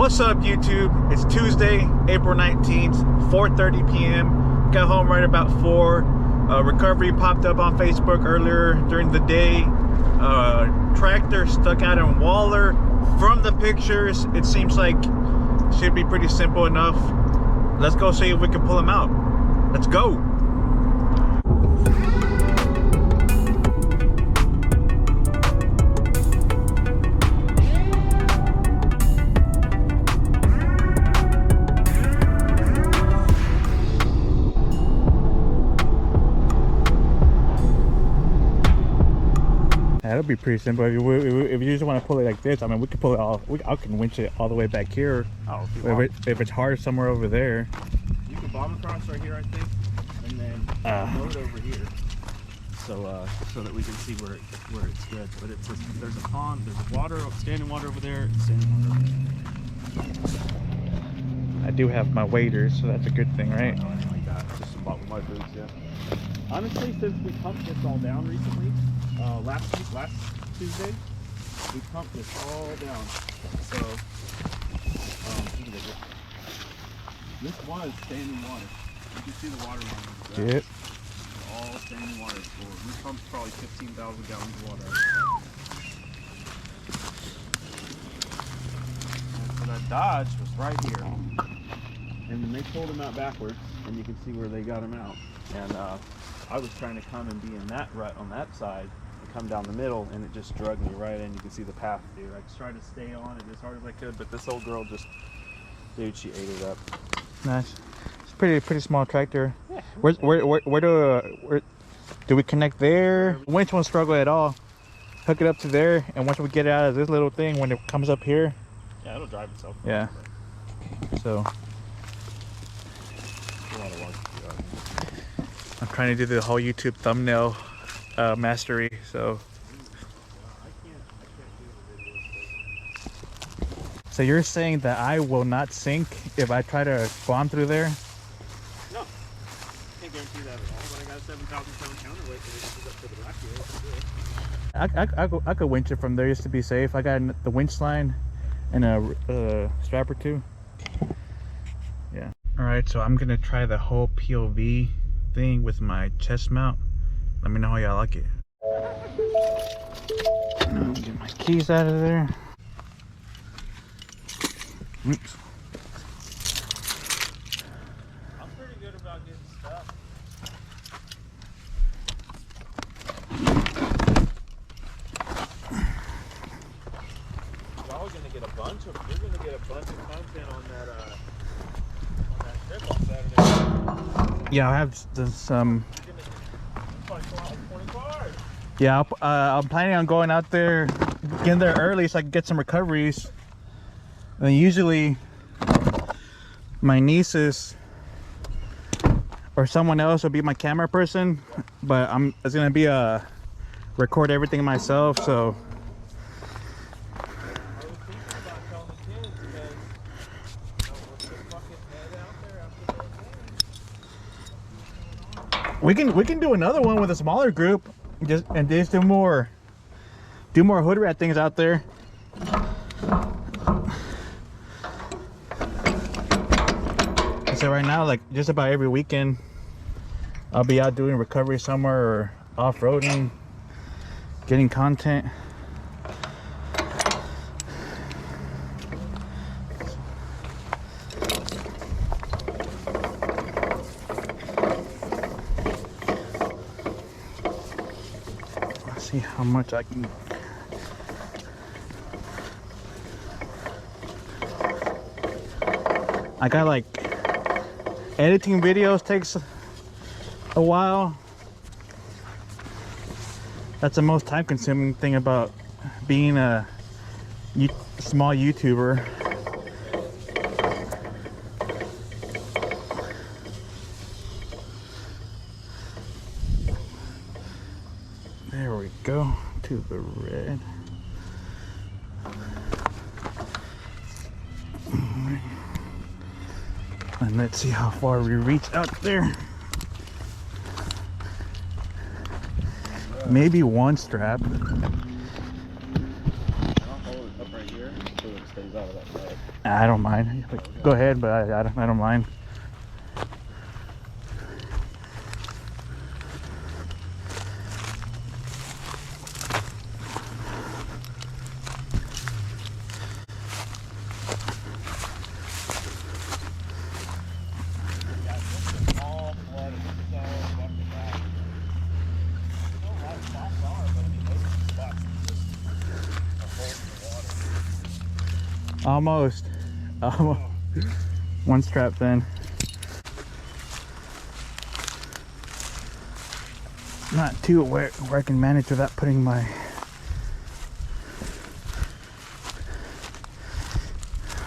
What's up, YouTube? It's Tuesday, April 19th, 4:30 p.m. Got home right about 4. Recovery popped up on Facebook earlier during the day. Tractor stuck out in Waller. From the pictures, it seems like it should be pretty simple enough. Let's go see if we can pull him out. Let's go. That'll be pretty simple. If you just want to pull it like this, I mean, we can pull it all. I can winch it all the way back here. Oh, if it's hard somewhere over there. You can bomb across right here, I think, and then load over here, so that we can see where it's good. But it's there's a pond, there's water, standing water over there, standing water over there. I do have my waders, so that's a good thing, right? No, anything like that. Just some bottom of my boots, yeah. Honestly, since we pumped this all down recently, last Tuesday, we pumped this all down. So, this was standing water. You can see the water line. Yep. All standing water. So we pumped probably 15,000 gallons of water. And so that Dodge was right here. And then they pulled him out backwards, and you can see where they got him out. And I was trying to come and be in that rut on that side and come down the middle, and it just dragged me right in. You can see the path, dude. I just tried to stay on it as hard as I could, but this old girl just, dude, she ate it up. Nice. It's pretty small tractor. Yeah. Where do we connect there? Winch won't struggle at all. Hook it up to there, and once we get it out of this little thing, when it comes up here, yeah, it'll drive itself. Yeah. So. A lot of work. I'm trying to do the whole YouTube thumbnail mastery, so. So you're saying that I will not sink if I try to bomb through there? No, can't guarantee that at all. But I got a 7,000 pound counterweight that is up to the back here. I could winch it from there just to be safe. I got the winch line and a strap or two. Yeah. All right, so I'm gonna try the whole POV thing with my chest mount. Let me know how y'all like it. Get my keys out of there. Oops. I'm pretty good about getting stuff. Y'all are gonna get a bunch of. You're gonna get a bunch of content on that trip on Saturday. Yeah, I have some. Yeah, I'm planning on going out there, getting there early so I can get some recoveries. And usually my nieces or someone else will be my camera person, but it's gonna be record everything myself. So we can do another one with a smaller group, just do more hood rat things out there. So right now, like just about every weekend, I'll be out doing recovery somewhere or off-roading, getting content. Let's see how much I can. I got like editing videos takes a while. That's the most time consuming thing about being a small YouTuber. There we go, to the red. And let's see how far we reach out there. Maybe one strap. I'll hold it up right here so it stays out of that bag. I don't mind. Go ahead, but I don't mind. Almost. One strap then. Not too where I can manage without putting my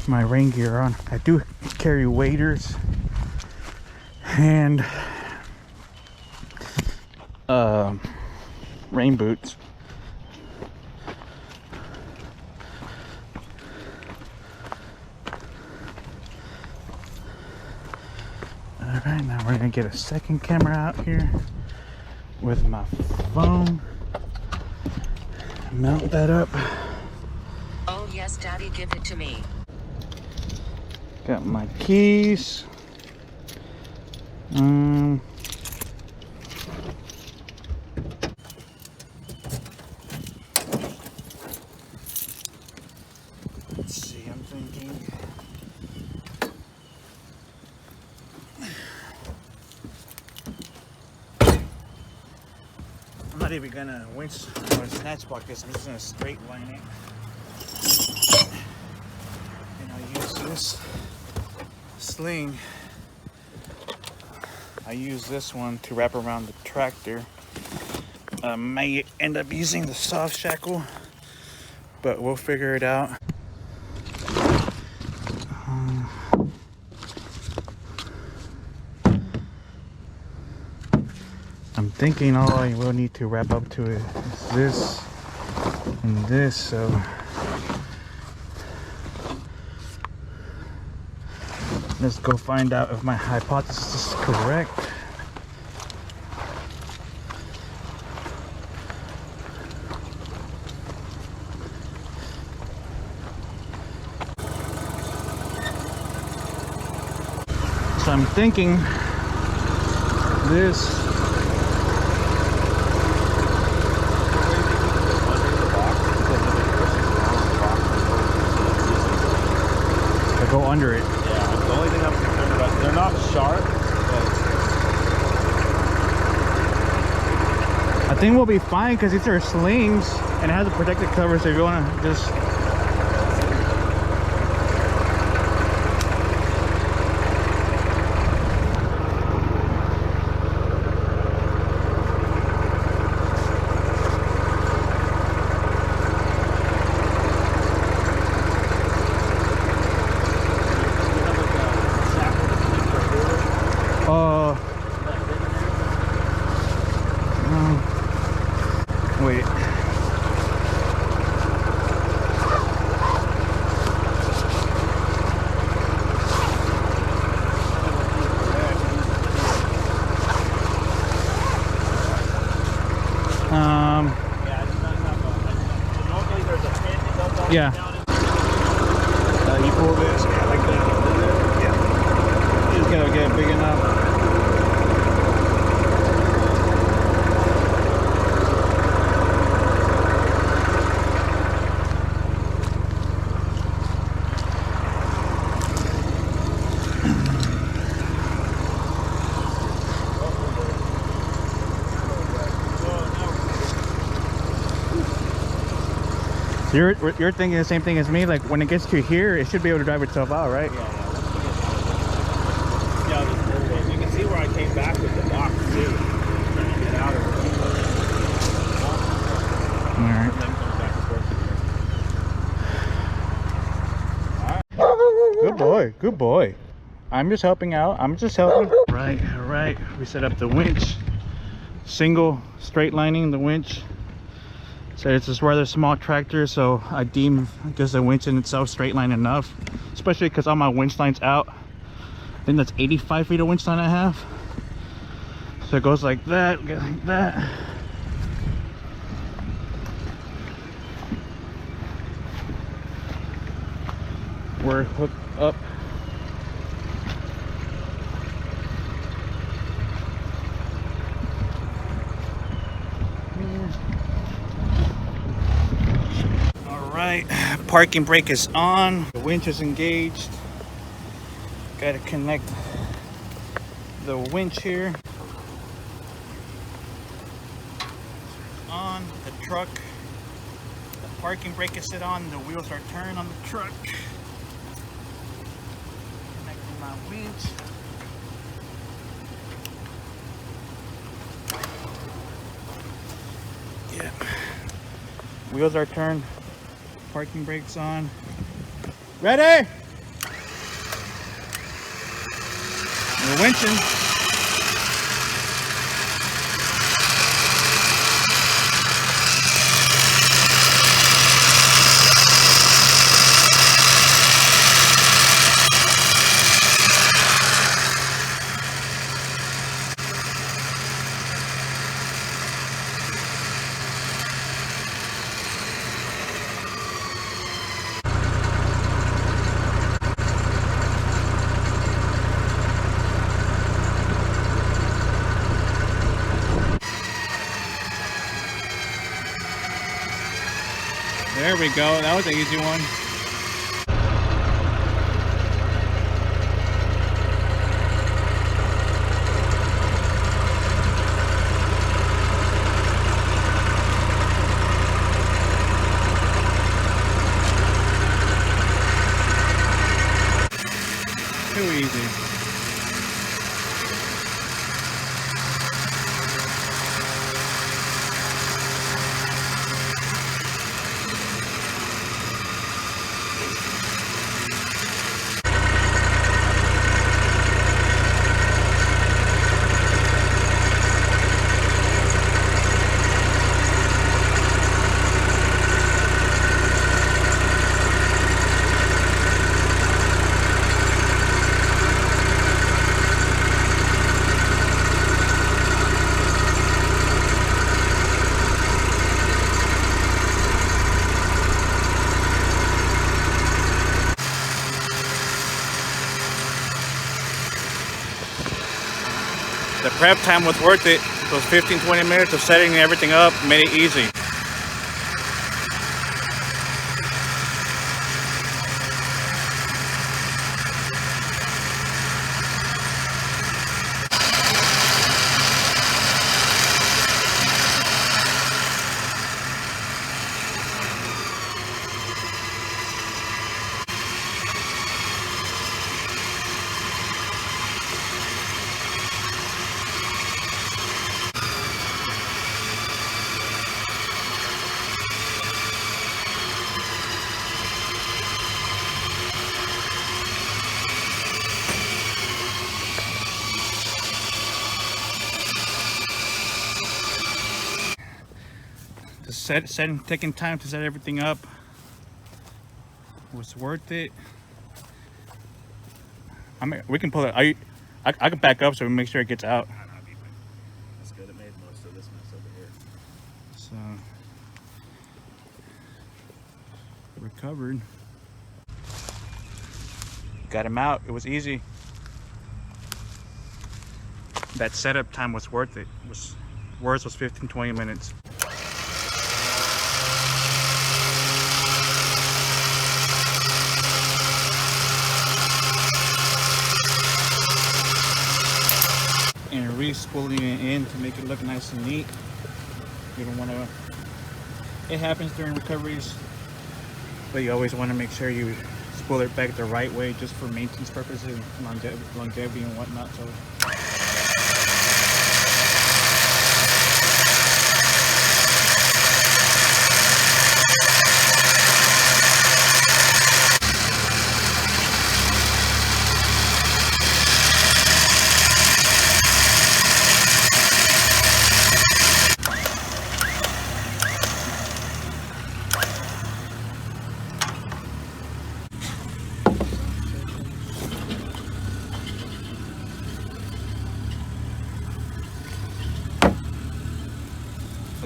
rain gear on. I do carry waders and rain boots. Alright, now we're gonna get a second camera out here with my phone. Mount that up. Oh yes, Daddy, give it to me. Got my keys. Let's see, I'm thinking. I'm not even gonna winch or snatch block this. I'm just gonna straight line it. And I'll use this sling. I use this one to wrap around the tractor. May end up using the soft shackle, but we'll figure it out. I'm thinking all I will need to wrap up to it is this and this, so let's go find out if my hypothesis is correct. So I'm thinking this. I go under it. Yeah, the only thing I'm concerned about, they're not sharp, but I think we'll be fine because these are slings and it has a protective cover, so if you want to just wait. Yeah. You pull this like that. Yeah. You just gotta get it big enough. You're thinking the same thing as me, like when it gets to here, it should be able to drive itself out, right? Yeah, you can see where I came back with the box too. Trying to get out of it. Alright. And then comes back and forth. Good boy, good boy. I'm just helping out. I'm just helping. Right. We set up the winch. Single straight lining the winch. So it's this rather small tractor, so I deem just the winch in itself straight line enough, especially because all my winch line's out. I think that's 85 feet of winch line I have. So it goes like that, like that. We're hooked up. All right, parking brake is on. The winch is engaged. Got to connect the winch here. On the truck. The parking brake is set on. The wheels are turned on the truck. Connecting my winch. Yeah. Wheels are turned. Parking brakes on. Ready? We're winching. There we go. That was an easy one. Too easy. The prep time was worth it. Those 15-20 minutes of setting everything up made it easy. Taking time to set everything up was worth it. We can pull it. I can back up so we make sure it gets out. That's good. It made most of this mess over here. So recovered. Got him out. It was easy. That setup time was worth it. Worst was 15-20 minutes. And re-spooling it in to make it look nice and neat. You don't want to. It happens during recoveries, but you always want to make sure you spool it back the right way, just for maintenance purposes, longevity and whatnot. So.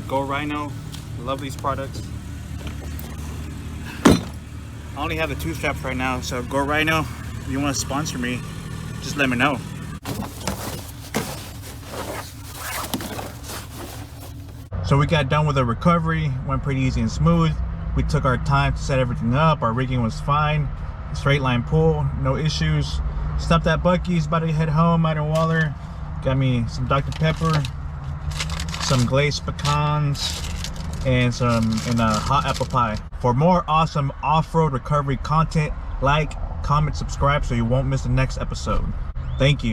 Go Rhino, love these products. I only have the 2 straps right now, so Go Rhino, if you want to sponsor me, just let me know. So we got done with the recovery, went pretty easy and smooth. We took our time to set everything up. Our rigging was fine. Straight line pull, no issues. Stopped at Buc-ee's, about to head home out of Waller. Got me some Dr. Pepper, some glazed pecans, and a hot apple pie. For more awesome off-road recovery content, like, comment, subscribe so you won't miss the next episode. Thank you.